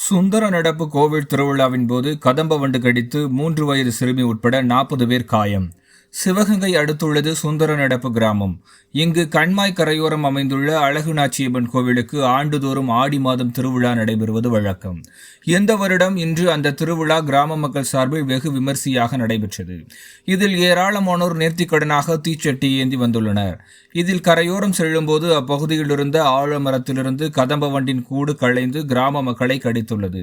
சுந்தர நடப்பு கோவில் திருவிழாவின் போது கதம்ப வண்டு கடித்து 3 வயது சிறுமி உட்பட 40 பேர் காயம். சிவகங்கை அடுத்துள்ளது சுந்தர நடப்பு கிராமம். இங்கு கண்மாய் கரையோரம் அமைந்துள்ள அழகுநாச்சியம்மன் கோவிலுக்கு ஆண்டுதோறும் ஆடி மாதம் திருவிழா நடைபெறுவது வழக்கம். இந்த வருடம் இன்று அந்த திருவிழா கிராம மக்கள் சார்பில் வெகு விமரிசையாக நடைபெற்றது. இதில் ஏராளமானோர் நேர்த்திக்கடனாக தீச்சட்டி ஏந்தி வந்துள்ளனர். இதில் கரையோரம் செல்லும்போது அப்பகுதியில் இருந்த ஆழமரத்திலிருந்து கதம்ப வண்டின் கூடு களைந்து கிராம மக்களை கடித்துள்ளது.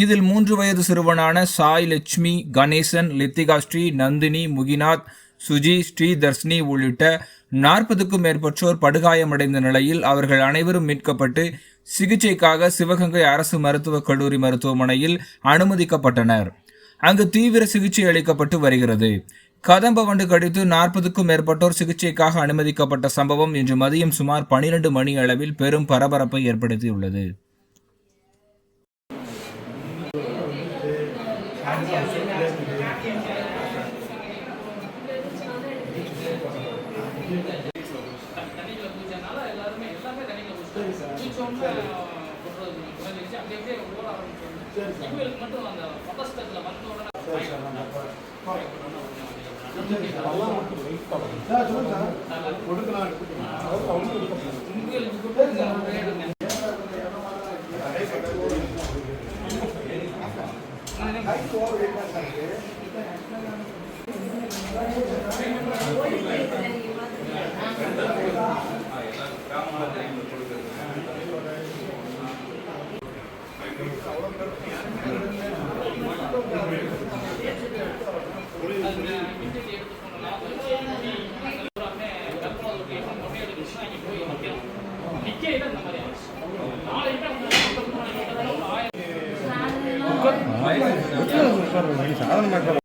இதில் 3 வயது சிறுவனான சாய் லட்சுமி, கணேசன், லித்திகா ஸ்ரீ, நந்தினி, முகிநாத், சுஜி, ஸ்ரீதர்ஷினி உள்ளிட்ட 40க்கும் மேற்பட்டோர் படுகாயமடைந்த நிலையில் அவர்கள் அனைவரும் மீட்கப்பட்டு சிகிச்சைக்காக சிவகங்கை அரசு மருத்துவக் கல்லூரி மருத்துவமனையில் அனுமதிக்கப்பட்டனர். அங்கு தீவிர சிகிச்சை அளிக்கப்பட்டு வருகிறது. கதம்ப வண்டு கடித்து 40க்கும் மேற்பட்டோர் சிகிச்சைக்காக அனுமதிக்கப்பட்ட சம்பவம் இன்று மதியம் சுமார் 12 மணி அளவில் பெரும் பரபரப்பை ஏற்படுத்தியுள்ளது.